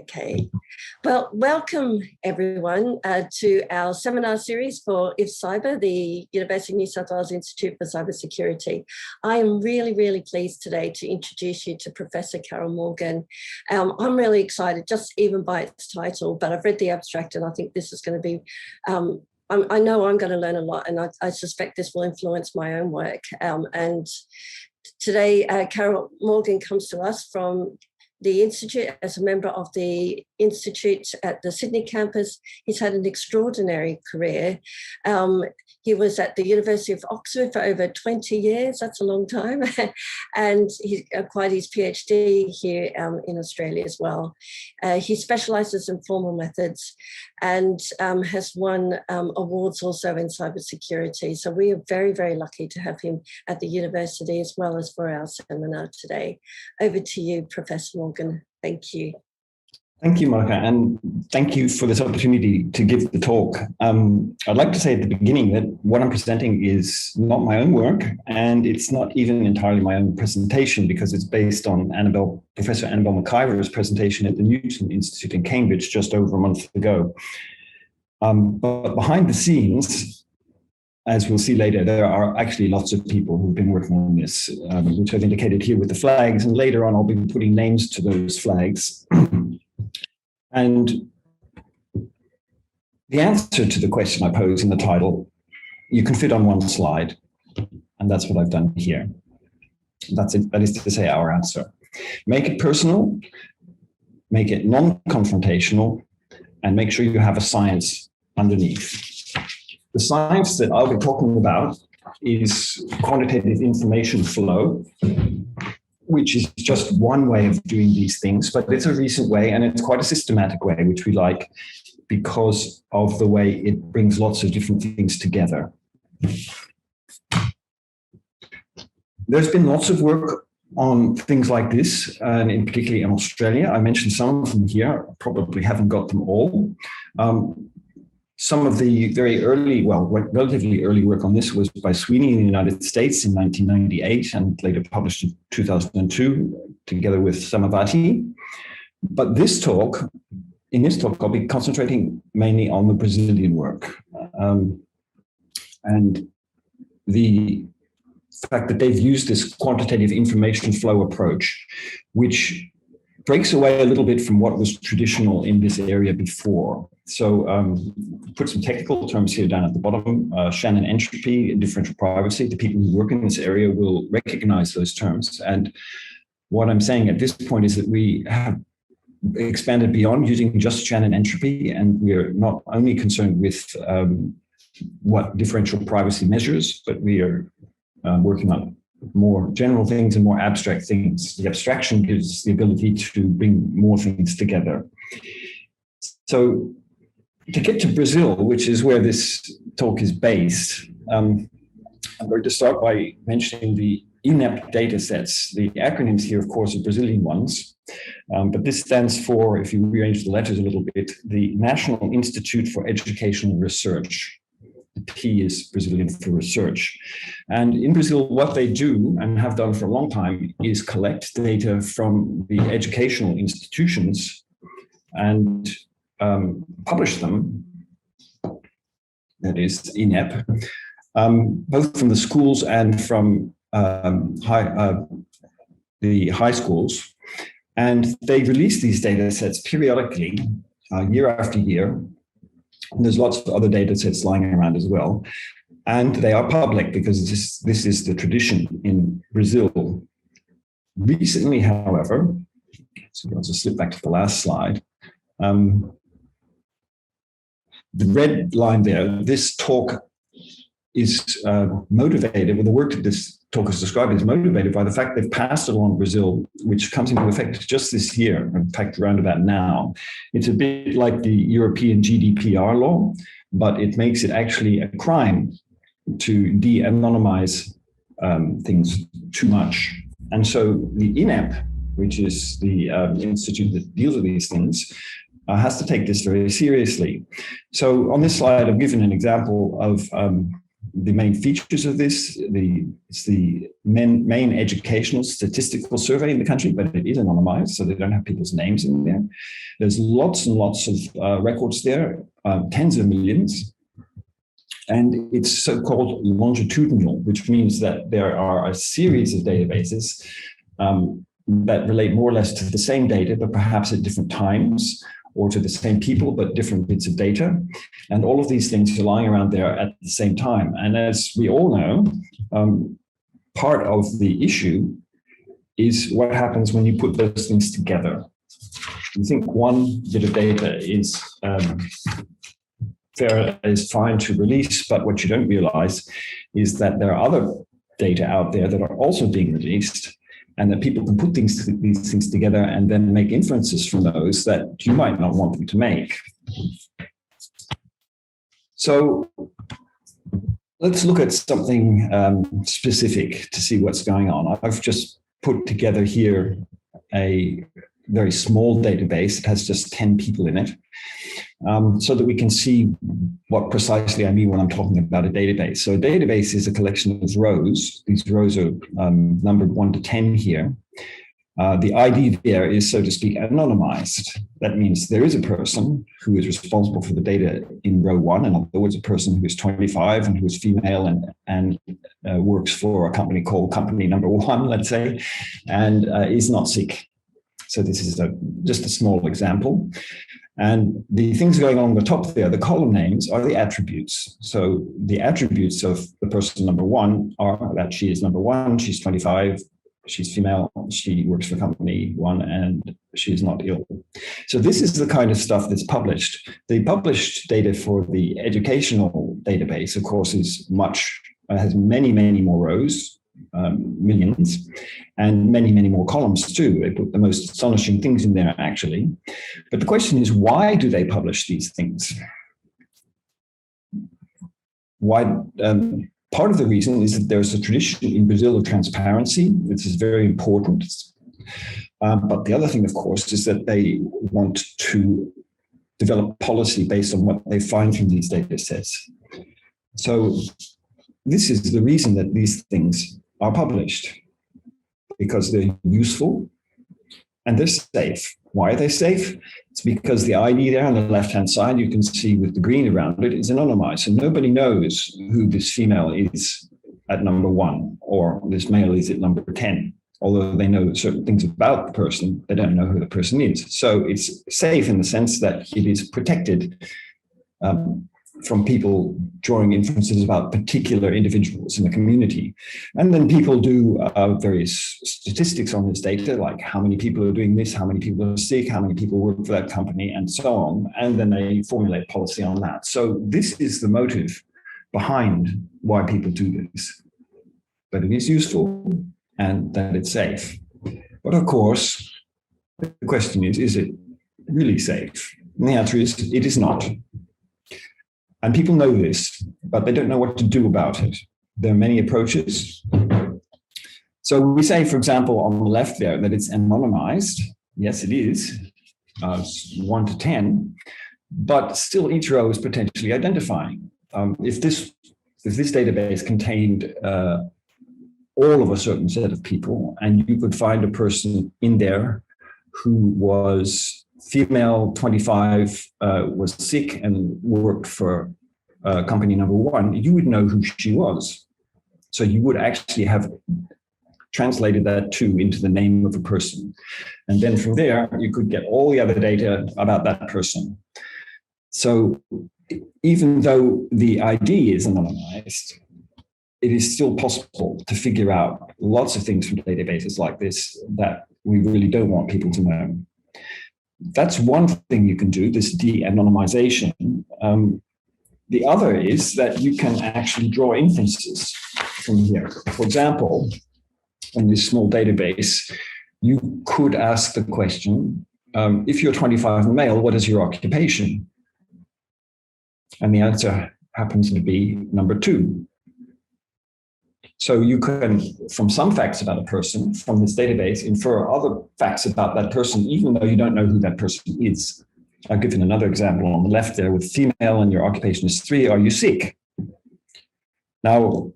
Okay, well, welcome everyone to our seminar series for If Cyber, the University of New South Wales Institute for Cybersecurity. I am really pleased today to introduce you to Professor Carroll Morgan. I'm really excited, just even by its title, but I've read the abstract and I think this is going to be, I know I'm going to learn a lot, and I suspect this will influence my own work. And today, Carroll Morgan comes to us from the Institute as a member of the Institute at the Sydney campus. He's had an extraordinary career. He was at the University of Oxford for over 20 years, that's a long time, and he acquired his PhD here in Australia as well. He specialises in formal methods and has won awards also in cybersecurity. So we are very lucky to have him at the university as well as for our seminar today. Over to you, Professor Morgan. Thank you. Thank you, Monica, and thank you for this opportunity to give the talk. I'd like to say at the beginning that what I'm presenting is not my own work, and it's not even entirely my own presentation because it's based on Professor Annabelle McIver's presentation at the Newton Institute in Cambridge just over a month ago. But behind the scenes, as we'll see later, there are actually lots of people who've been working on this, which I've indicated here with the flags, and later on I'll be putting names to those flags. And the answer to the question I pose in the title, you can fit on one slide, and that's what I've done here. That's it. That is to say, our answer. Make it personal, make it non-confrontational, and make sure you have a science underneath. The science that I'll be talking about is quantitative information flow, which is just one way of doing these things, but it's a recent way and it's quite a systematic way, which we like because of the way it brings lots of different things together. There's been lots of work on things like this, and in particularly in Australia. I mentioned some of them here, probably haven't got them all. Some of the very early, relatively early work on this was by Sweeney in the United States in 1998 and later published in 2002 together with Samavati. But in this talk, I'll be concentrating mainly on the Brazilian work. And the fact that they've used this quantitative information flow approach, which breaks away a little bit from what was traditional in this area before. So put some technical terms here down at the bottom. Shannon entropy and differential privacy. The people who work in this area will recognize those terms. And what I'm saying at this point is that we have expanded beyond using just Shannon entropy, and we're not only concerned with what differential privacy measures, but we are working on more general things and more abstract things. The abstraction gives the ability to bring more things together. So to get to Brazil, which is where this talk is based, I'm going to start by mentioning the InApp data sets. The acronyms here, of course, are Brazilian ones, but this stands for, if you rearrange the letters a little bit, the National Institute for Educational Research. The P is Brazilian for research. And in Brazil, what they do and have done for a long time is collect data from the educational institutions and publish them, that is InApp, both from the schools and from the high schools. And they release these data sets periodically, year after year. And there's lots of other data sets lying around as well. And they are public because this is the tradition in Brazil. Recently, however, so I'll just slip back to the last slide. The red line there, this talk is motivated, well, the work that this talk is described is motivated by the fact they've passed it along Brazil, which comes into effect just this year, in fact, around about now. It's a bit like the European GDPR law, but it makes it actually a crime to de-anonymize things too much. And so the InApp, which is the institute that deals with these things, has to take this very seriously. So on this slide, I've given an example of the main features of this. It's the main educational statistical survey in the country, but it is anonymized, so they don't have people's names in there. There's lots and lots of records there, tens of millions. And it's so-called longitudinal, which means that there are a series of databases that relate more or less to the same data, but perhaps at different times, or to the same people, but different bits of data. And all of these things are lying around there at the same time. And as we all know, part of the issue is what happens when you put those things together. You think one bit of data is fine to release, but what you don't realize is that there are other data out there that are also being released, and that people can put these things together and then make inferences from those that you might not want them to make. So let's look at something specific to see what's going on. I've just put together here a very small database. It has just 10 people in it, so that we can see what precisely I mean when I'm talking about a database. So a database is a collection of rows. These rows are numbered 1 to 10 here. The ID there is, so to speak, anonymized. That means there is a person who is responsible for the data in row 1, in other words, a person who is 25 and who is female and works for a company called company number 1, let's say, and is not sick. So this is just a small example. And the things going on the top there, the column names, are the attributes. So the attributes of the person number 1 are that she is number 1, she's 25, she's female, she works for company 1, and she's not ill. So this is the kind of stuff that's published. The published data for the educational database, of course, has many, many more rows, millions, and many, many more columns too. They put the most astonishing things in there, actually. But the question is, why do they publish these things? Why? Part of the reason is that there's a tradition in Brazil of transparency. This is very important. But the other thing, of course, is that they want to develop policy based on what they find from these data sets. So this is the reason that these things are published, because they're useful and they're safe. Why are they safe? It's because the ID there on the left-hand side, you can see with the green around it, is anonymized. So nobody knows who this female is at number 1 or this male is at number 10. Although they know certain things about the person, they don't know who the person is. So it's safe in the sense that it is protected from people drawing inferences about particular individuals in the community. And then people do various statistics on this data, like how many people are doing this, how many people are sick, how many people work for that company, and so on. And then they formulate policy on that. So this is the motive behind why people do this. But it is useful and that it's safe. But of course, the question is it really safe? And the answer is, it is not. And people know this, but they don't know what to do about it. There are many approaches. So we say, for example, on the left there, that it's anonymized. Yes, it is, 1 to 10, but still each row is potentially identifying. If this database contained all of a certain set of people, and you could find a person in there who was female, 25, was sick and worked for company number 1, you would know who she was. So you would actually have translated that too into the name of a person. And then from there, you could get all the other data about that person. So even though the ID is anonymized, it is still possible to figure out lots of things from databases like this that we really don't want people to know. That's one thing you can do, this de-anonymization. The other is that you can actually draw inferences from here. For example, in this small database, you could ask the question, if you're 25 and male, what is your occupation? And the answer happens to be number 2. So you can, from some facts about a person from this database, infer other facts about that person, even though you don't know who that person is. I'll give you another example on the left there with female and your occupation is 3. Are you sick? Now,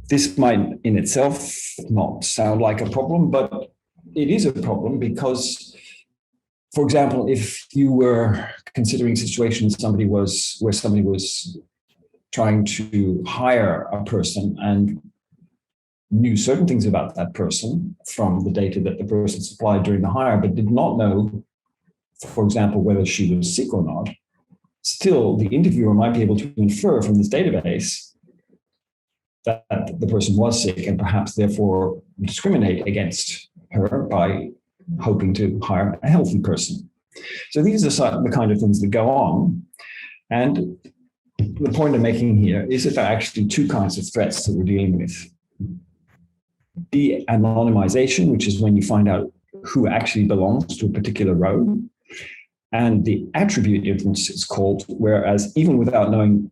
this might in itself not sound like a problem, but it is a problem because, for example, if you were considering situations where somebody was trying to hire a person and knew certain things about that person from the data that the person supplied during the hire, but did not know, for example, whether she was sick or not, still the interviewer might be able to infer from this database that the person was sick and perhaps therefore discriminate against her by hoping to hire a healthy person. So these are the kind of things that go on. And the point I'm making here is that there are actually two kinds of threats that we're dealing with. De-anonymization, which is when you find out who actually belongs to a particular row, and the attribute inference is called, whereas even without knowing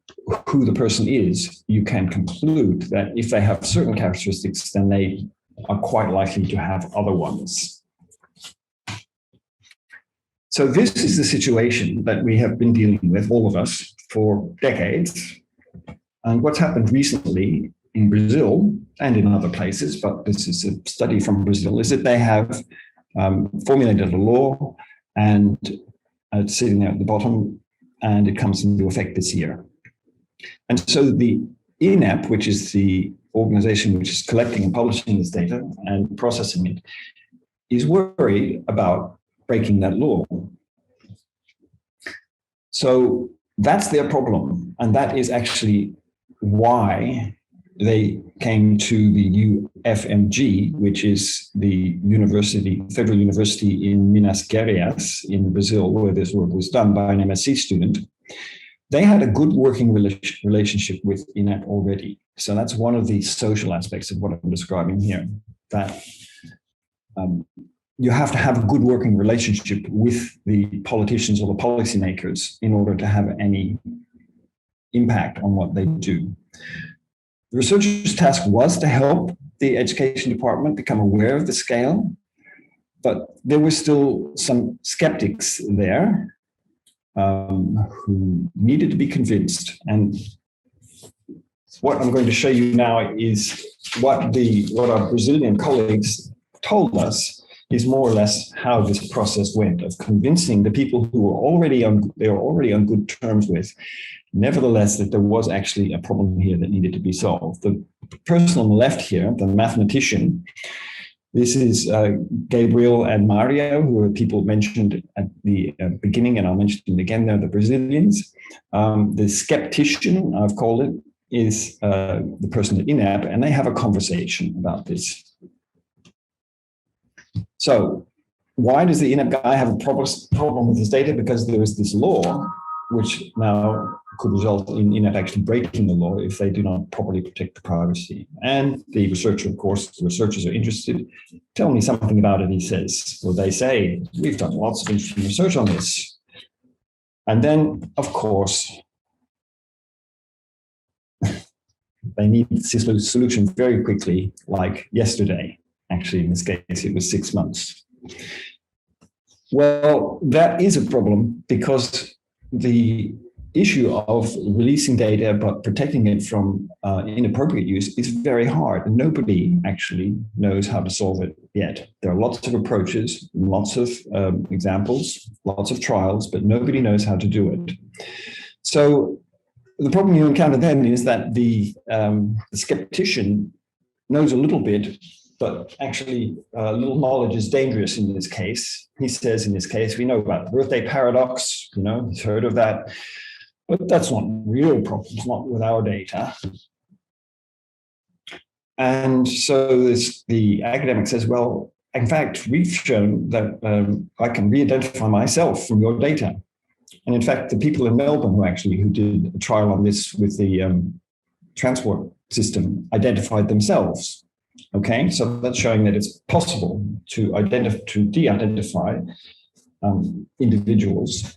who the person is, you can conclude that if they have certain characteristics, then they are quite likely to have other ones. So this is the situation that we have been dealing with, all of us, for decades. And what's happened recently in Brazil and in other places, but this is a study from Brazil, is that they have formulated a law, and it's sitting there at the bottom, and it comes into effect this year. And so the InApp, which is the organization which is collecting and publishing this data and processing it, is worried about breaking that law. So that's their problem. And that is actually why they came to the UFMG, which is the federal university in Minas Gerais in Brazil, where this work was done by an MSc student. They had a good working relationship with InApp already. So that's one of the social aspects of what I'm describing here, that you have to have a good working relationship with the politicians or the policymakers in order to have any impact on what they do. The researcher's task was to help the education department become aware of the scale, but there were still some skeptics there who needed to be convinced. And what I'm going to show you now is what our Brazilian colleagues told us is more or less how this process went of convincing the people who were already on good terms with, nevertheless, that there was actually a problem here that needed to be solved. The person on the left here, the mathematician, this is Gabriel and Mario, who are people mentioned at the beginning, and I'll mention them again, they're the Brazilians. The skeptician, I've called it, is the person at InApp, and they have a conversation about this. So why does the InApp guy have a problem with this data? Because there is this law, which now could result in InApp actually breaking the law if they do not properly protect the privacy. And the researcher, of course, the researchers are interested. Tell me something about it, he says. Well, they say, we've done lots of interesting research on this. And then, of course, they need this solution very quickly, like yesterday. Actually, in this case, it was 6 months. Well, that is a problem because the issue of releasing data but protecting it from inappropriate use is very hard. And nobody actually knows how to solve it yet. There are lots of approaches, lots of examples, lots of trials, but nobody knows how to do it. So the problem you encounter then is that the skeptician knows a little bit, but actually little knowledge is dangerous in this case. He says in this case, we know about the birthday paradox, he's heard of that, but that's not real problems, not with our data. And so the academic says, well, in fact, we've shown that I can re-identify myself from your data. And in fact, the people in Melbourne who did a trial on this with the transport system identified themselves. Okay, so that's showing that it's possible to de-identify individuals,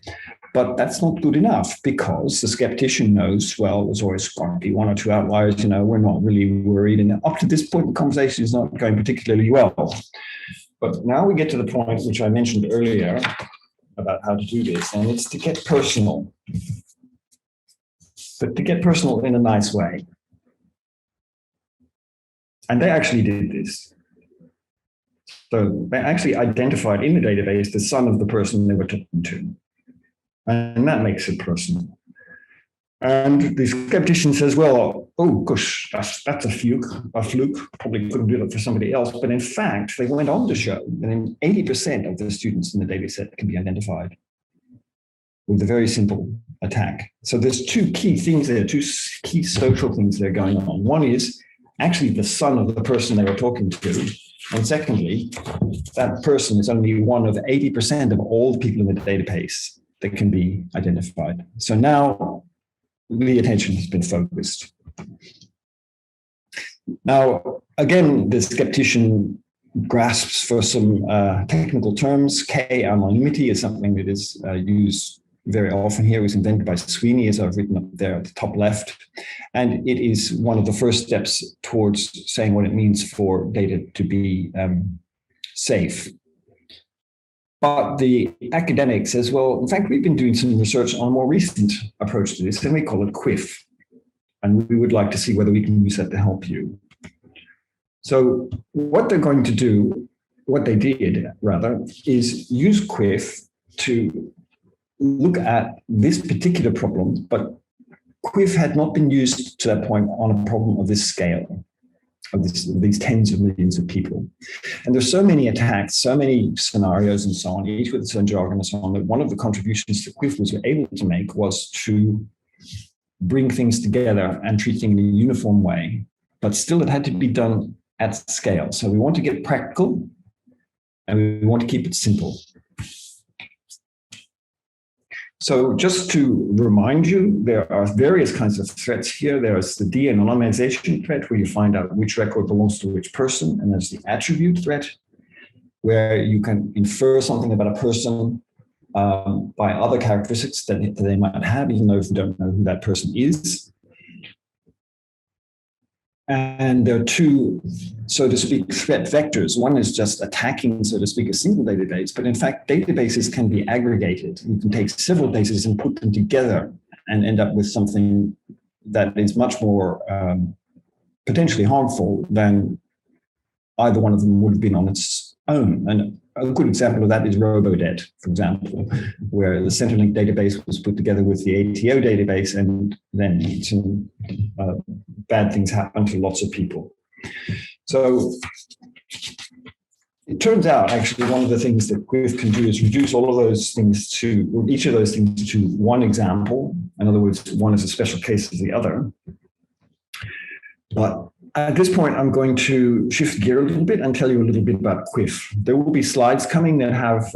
but that's not good enough because the skeptician knows, well, there's always going to be one or two outliers, we're not really worried. And up to this point, the conversation is not going particularly well. But now we get to the point which I mentioned earlier about how to do this, and it's to get personal, but to get personal in a nice way. And they actually did this. So they actually identified in the database the son of the person they were talking to. And that makes it personal. And the skeptician says, well, oh, gosh, that's a fluke. Probably couldn't do that for somebody else. But in fact, they went on to show that 80% of the students in the data set can be identified with a very simple attack. So there's two key things there, two key social things that are going on. One is actually the son of the person they were talking to. And secondly, that person is only one of 80% of all the people in the database that can be identified. So now the attention has been focused. Now, again, the skeptician grasps for some technical terms. K-anonymity is something that is used very often here. It was invented by Sweeney, as I've written up there at the top left. And it is one of the first steps towards saying what it means for data to be safe. But the academic says, well, in fact, we've been doing some research on a more recent approach to this, and we call it QUIF. And we would like to see whether we can use that to help you. So what they're going to do, what they did rather, is use QUIF to look at this particular problem, but QUIF had not been used to that point on a problem of this scale, of these tens of millions of people. And there's so many attacks, so many scenarios and so on, each with its own jargon and so on, that one of the contributions that QUIF was able to make was to bring things together and treat things in a uniform way, but still it had to be done at scale. So we want to get practical and we want to keep it simple. So just to remind you, there are various kinds of threats here. There's the de-anonymization threat, where you find out which record belongs to which person. And there's the attribute threat, where you can infer something about a person by other characteristics that they might have, even though if you don't know who that person is. And there are two, so to speak, threat vectors. One is just attacking, so to speak, a single database, but in fact, databases can be aggregated. You can take several databases and put them together and end up with something that is much more potentially harmful than either one of them would have been on its own. And a good example of that is RoboDebt, for example, where the Centrelink database was put together with the ATO database, and then some bad things happened to lots of people. So it turns out, actually, one of the things that QUIF can do is reduce all of those things to, or each of those things to one example. In other words, one is a special case of the other. But at this point, I'm going to shift gear a little bit and tell you a little bit about QUIF. There will be slides coming that have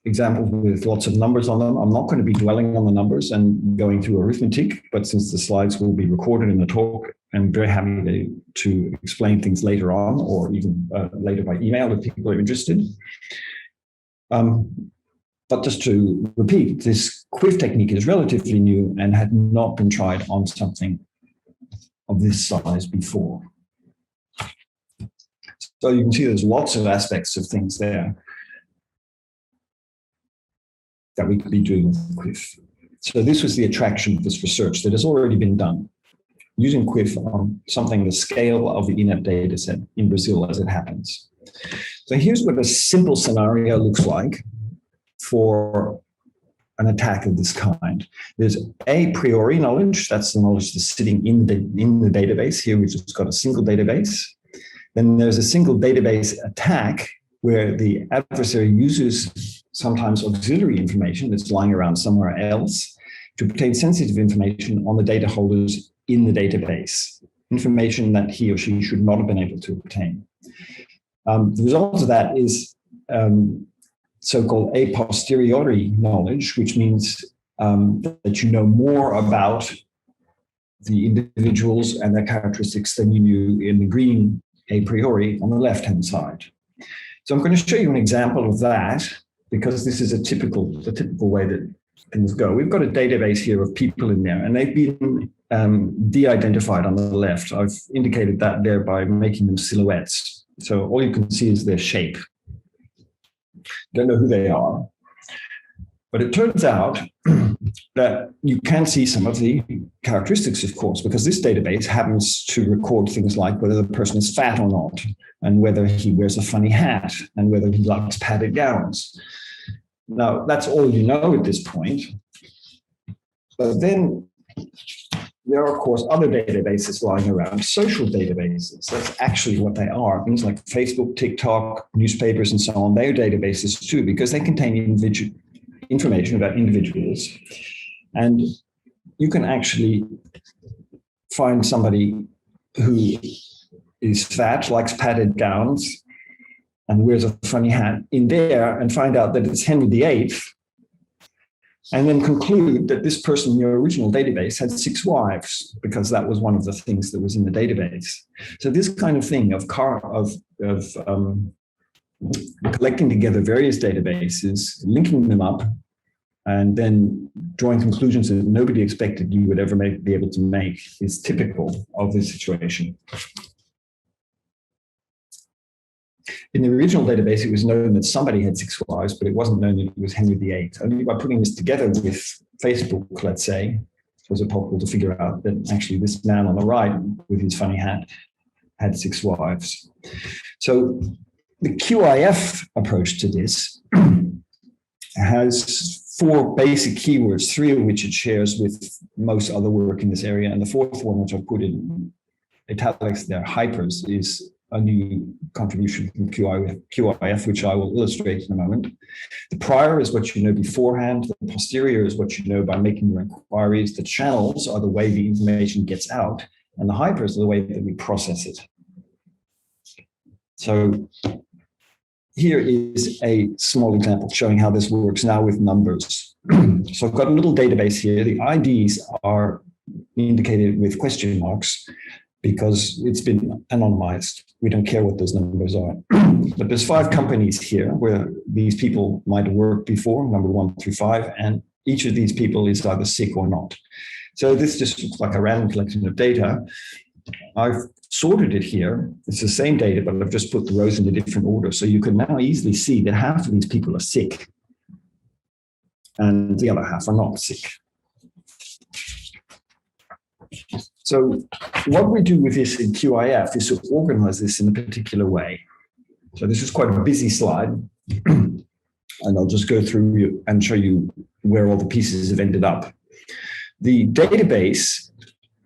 examples with lots of numbers on them. I'm not going to be dwelling on the numbers and going through arithmetic, but since the slides will be recorded in the talk, I'm very happy to explain things later on, or even later by email if people are interested. But just to repeat, this QUIF technique is relatively new and had not been tried on something of this size before. So you can see there's lots of aspects of things there that we could be doing with QUIF. So this was the attraction of this research that has already been done, using QUIF on something the scale of the InApp data set in Brazil as it happens. So here's what a simple scenario looks like for an attack of this kind. There's a priori knowledge, that's the knowledge that's sitting in the database. Here we've just got a single database. Then there's a single database attack where the adversary uses sometimes auxiliary information that's lying around somewhere else to obtain sensitive information on the data holders in the database, information that he or she should not have been able to obtain. The result of that is so-called a posteriori knowledge, which means that you know more about the individuals and their characteristics than you knew in the green a priori on the left-hand side. So I'm going to show you an example of that, because this is the typical way that things go. We've got a database here of people in there, and they've been de-identified on the left. I've indicated that there by making them silhouettes. So all you can see is their shape. Don't know who they are. But it turns out that you can see some of the characteristics, of course, because this database happens to record things like whether the person is fat or not, and whether he wears a funny hat, and whether he likes padded gowns. Now, that's all you know at this point. But then there are, of course, other databases lying around, social databases. That's actually what they are. Things like Facebook, TikTok, newspapers, and so on. They're databases too, because they contain information about individuals. And you can actually find somebody who is fat, likes padded gowns, and wears a funny hat in there and find out that it's Henry VIII, and then conclude that this person in your original database had 6 wives, because that was one of the things that was in the database. So this kind of thing of collecting together various databases, linking them up, and then drawing conclusions that nobody expected you would ever be able to make is typical of this situation. In the original database, it was known that somebody had 6 wives, but it wasn't known that it was Henry VIII. Only by putting this together with Facebook, let's say, was it possible to figure out that actually this man on the right with his funny hat had 6 wives. So the QIF approach to this has 4 basic keywords, 3 of which it shares with most other work in this area. And the 4th one, which I've put in italics there, hypers, is a new contribution from QIF, which I will illustrate in a moment. The prior is what you know beforehand. The posterior is what you know by making your inquiries. The channels are the way the information gets out, and the hypers are the way that we process it. So here is a small example showing how this works now with numbers. So I've got a little database here. The IDs are indicated with question marks because it's been anonymized. We don't care what those numbers are. But there's 5 companies here where these people might have worked before, number 1 through 5, and each of these people is either sick or not. So this just looks like a random collection of data. I've sorted it here. It's the same data, but I've just put the rows in a different order. So you can now easily see that half of these people are sick and the other half are not sick. So what we do with this in QIF is to organize this in a particular way. So this is quite a busy slide, and I'll just go through and show you where all the pieces have ended up. The database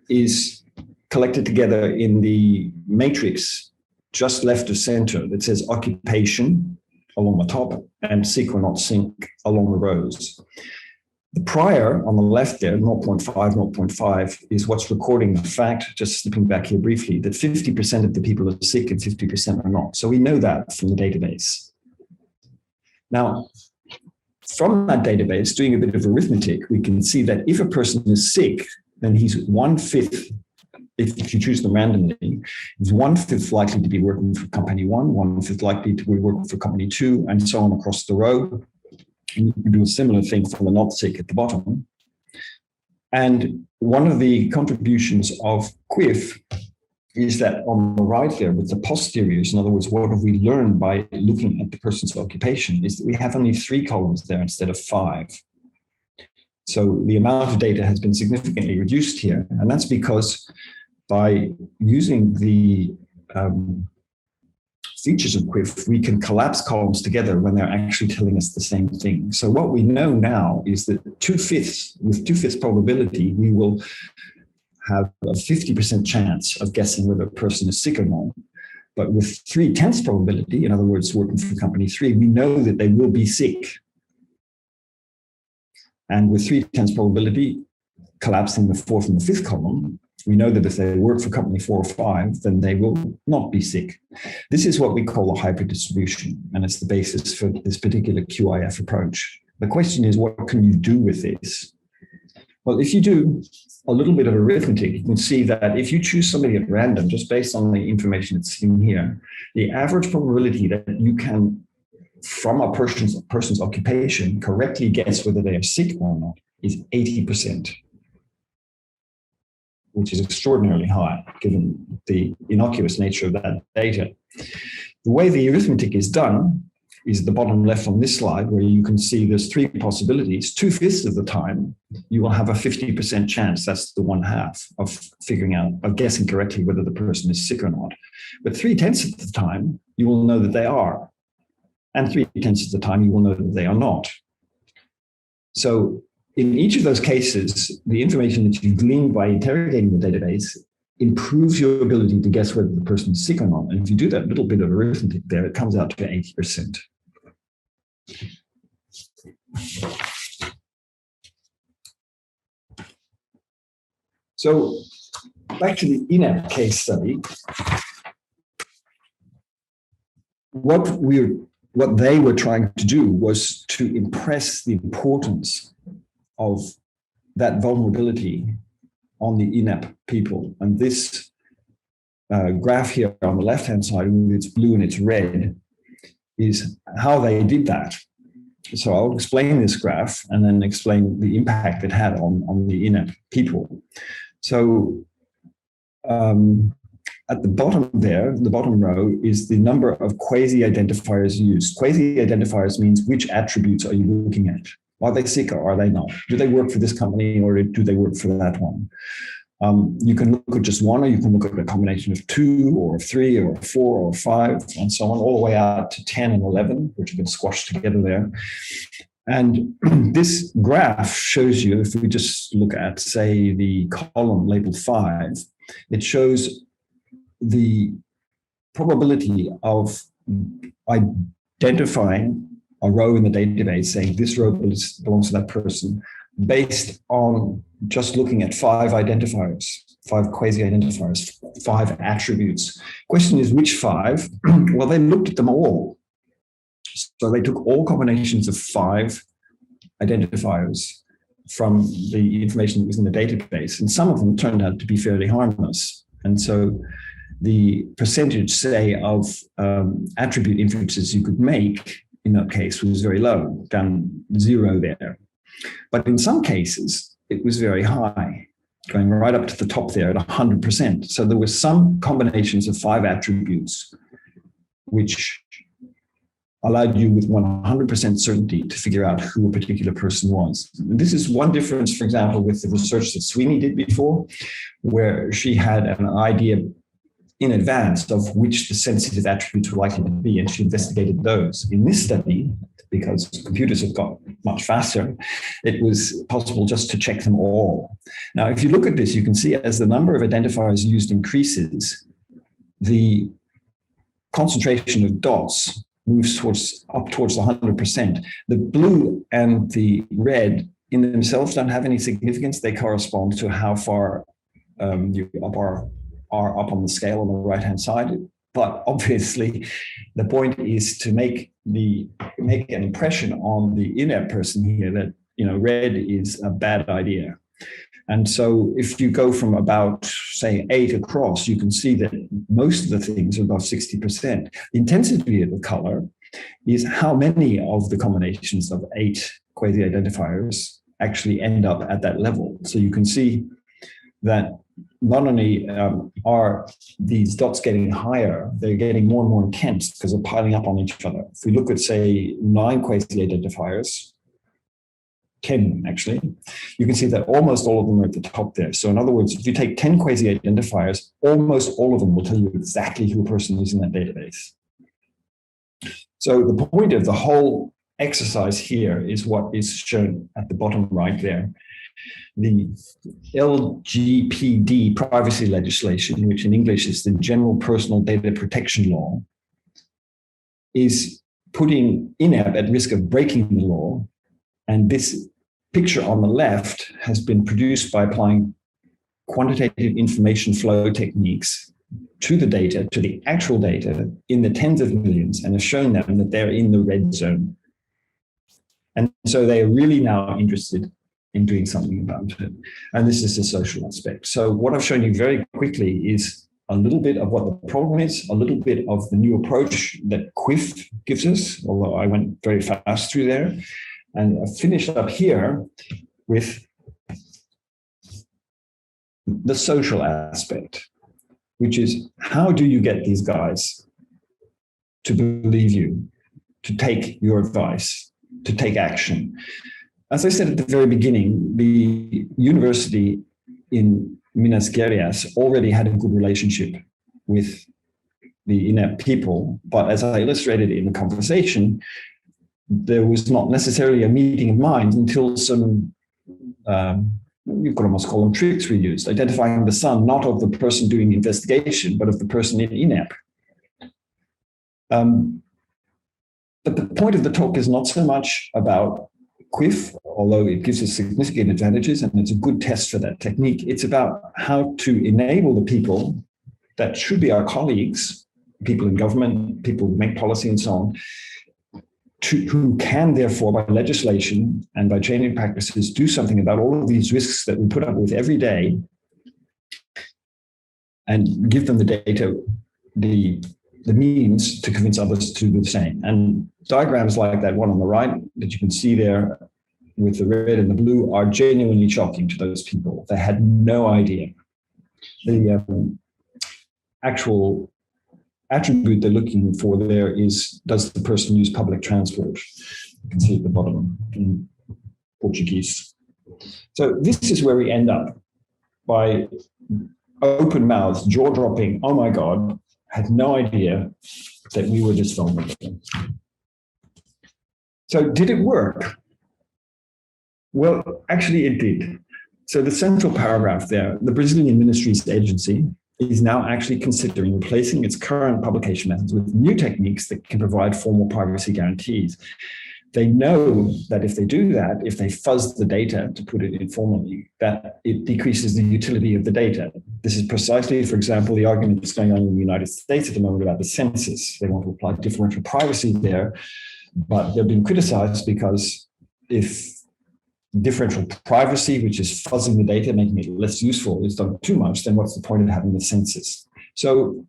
is collected together in the matrix just left of center that says occupation along the top and sick or not sick along the rows. The prior on the left there, 0.5, 0.5, is what's recording the fact, just slipping back here briefly, that 50% of the people are sick and 50% are not. So we know that from the database. Now, from that database, doing a bit of arithmetic, we can see that if a person is sick, then he's 1/5, if you choose them randomly, he's 1/5 likely to be working for company 1, 1/5 likely to be working for company 2, and so on across the row. And you can do a similar thing for the not sick at the bottom. And one of the contributions of QIF is that on the right there with the posteriors, in other words, what have we learned by looking at the person's occupation, is that we have only 3 columns there instead of 5. So the amount of data has been significantly reduced here. And that's because by using the features of QIF, we can collapse columns together when they're actually telling us the same thing. So what we know now is that with 2/5 probability, we will have a 50% chance of guessing whether a person is sick or not. But with 3/10 probability, in other words, working for company 3, we know that they will be sick. And with 3/10 probability, collapsing the 4th and the 5th column, we know that if they work for company 4 or 5, then they will not be sick. This is what we call a hybrid distribution, and it's the basis for this particular QIF approach. The question is, what can you do with this? Well, if you do a little bit of arithmetic, you can see that if you choose somebody at random, just based on the information that's in here, the average probability that you can, from a person's occupation, correctly guess whether they are sick or not is 80%. Which is extraordinarily high, given the innocuous nature of that data. The way the arithmetic is done is the bottom left on this slide, where you can see there's three possibilities. 2/5 of the time, you will have a 50% chance, that's the 1/2, of figuring out, of guessing correctly whether the person is sick or not. But 3/10 of the time, you will know that they are. And 3/10 of the time, you will know that they are not. So in each of those cases, the information that you glean by interrogating the database improves your ability to guess whether the person is sick or not. And if you do that little bit of arithmetic there, it comes out to 80%. So back to the InApp case study. What they were trying to do was to impress the importance of that vulnerability on the InApp people. And this graph here on the left-hand side, with its blue and its red, is how they did that. So I'll explain this graph and then explain the impact it had on the InApp people. So at the bottom there, the bottom row, is the number of quasi-identifiers used. Quasi-identifiers means which attributes are you looking at? Are they sick or are they not? Do they work for this company or do they work for that one? You can look at just one, or you can look at a combination of 2 or 3 or 4 or 5 and so on, all the way out to 10 and 11, which have been squashed together there. And this graph shows you, if we just look at, say, the column labeled 5, it shows the probability of identifying a row in the database, saying this row belongs to that person, based on just looking at 5 identifiers, 5 quasi-identifiers, 5 attributes. Question is, which 5? Well, they looked at them all. So they took all combinations of 5 identifiers from the information that was in the database, and some of them turned out to be fairly harmless. And so the percentage, say, of attribute inferences you could make in that case was very low, down 0 there. But in some cases, it was very high, going right up to the top there at 100%. So there were some combinations of 5 attributes which allowed you with 100% certainty to figure out who a particular person was. And this is one difference, for example, with the research that Sweeney did before, where she had an idea in advance of which the sensitive attributes were likely to be, and she investigated those. In this study, because computers have got much faster, it was possible just to check them all. Now, if you look at this, you can see as the number of identifiers used increases, the concentration of dots moves up towards 100%. The blue and the red in themselves don't have any significance. They correspond to how far you are up on the scale on the right-hand side. But obviously, the point is to make an impression on the InApp person here that, red is a bad idea. And so if you go from about, say, 8 across, you can see that most of the things are above 60%. The intensity of the color is how many of the combinations of 8 quasi-identifiers actually end up at that level. So you can see that not only are these dots getting higher, they're getting more and more intense because they're piling up on each other. If we look at, say, 9 quasi-identifiers, 10 actually, you can see that almost all of them are at the top there. So in other words, if you take 10 quasi-identifiers, almost all of them will tell you exactly who a person is in that database. So the point of the whole exercise here is what is shown at the bottom right there. The LGPD privacy legislation, which in English is the General Personal Data Protection Law, is putting InApp at risk of breaking the law. And this picture on the left has been produced by applying quantitative information flow techniques to the data, to the actual data in the tens of millions, and has shown them that they're in the red zone. And so they are really now interested in doing something about it. And this is the social aspect. So what I've shown you very quickly is a little bit of what the problem is, a little bit of the new approach that QIF gives us, although I went very fast through there. And I've finished up here with the social aspect, which is how do you get these guys to believe you? to take your advice, to take action. As I said at the very beginning, the university in Minas Gerais already had a good relationship with the InApp people, but as I illustrated in the conversation, there was not necessarily a meeting of minds until some, you could almost call them tricks were used, identifying the son not of the person doing the investigation, but of the person in InApp. But the point of the talk is not so much about QIF, although it gives us significant advantages and it's a good test for that technique. It's about how to enable the people that should be our colleagues, people in government, people who make policy and so on, who can therefore, by legislation and by changing practices, do something about all of these risks that we put up with every day and give them the data, the means to convince others to do the same. And diagrams like that one on the right that you can see there with the red and the blue are genuinely shocking to those people. They had no idea. The actual attribute they're looking for there is, does the person use public transport? You can see at the bottom in Portuguese. So this is where we end up, by open mouths, jaw dropping, oh my God, had no idea that we were this vulnerable. So did it work? Well, actually it did. So the central paragraph there, the Brazilian Ministry's agency is now actually considering replacing its current publication methods with new techniques that can provide formal privacy guarantees. They know that if they do that, if they fuzz the data, to put it informally, that it decreases the utility of the data. This is precisely, for example, the argument that's going on in the United States at the moment about the census. They want to apply differential privacy there, but they're being criticized because if differential privacy, which is fuzzing the data, making it less useful, is done too much, then what's the point of having the census? So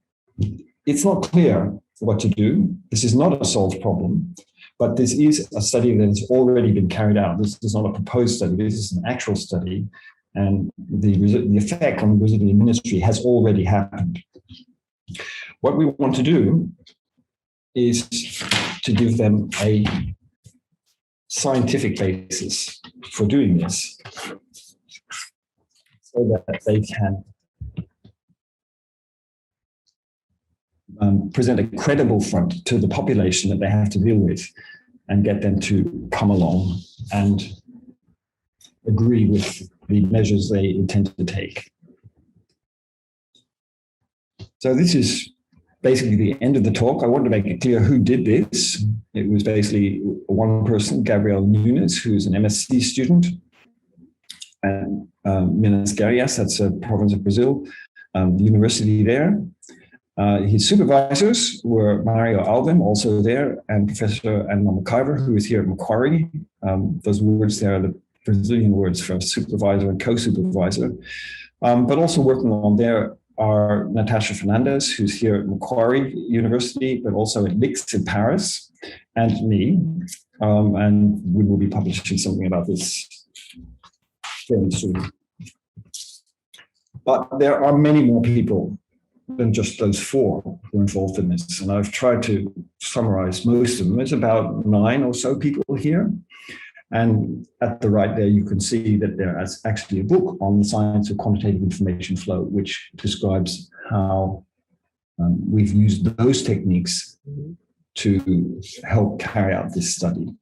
it's not clear what to do. This is not a solved problem, but this is a study that has already been carried out. This is not a proposed study, this is an actual study, and the effect on the Brazilian ministry has already happened. What we want to do is to give them a scientific basis for doing this so that they can present a credible front to the population that they have to deal with and get them to come along and agree with the measures they intend to take. So this is basically the end of the talk. I wanted to make it clear who did this. It was basically one person, Gabriel Nunes, who's an MSc student, and Minas Gerais, that's a province of Brazil, the university there. His supervisors were Mario Alvim, also there, and Professor Anna McIver, who is here at Macquarie. Those words there are the Brazilian words for supervisor and co-supervisor. But also working on there are Natasha Fernandez, who's here at Macquarie University, but also at LIX in Paris, and me. And we will be publishing something about this very soon. But there are many more people than just those four who are involved in this. And I've tried to summarize most of them. There's about 9 or so people here. And at the right there, you can see that there is actually a book on the science of quantitative information flow, which describes how we've used those techniques to help carry out this study.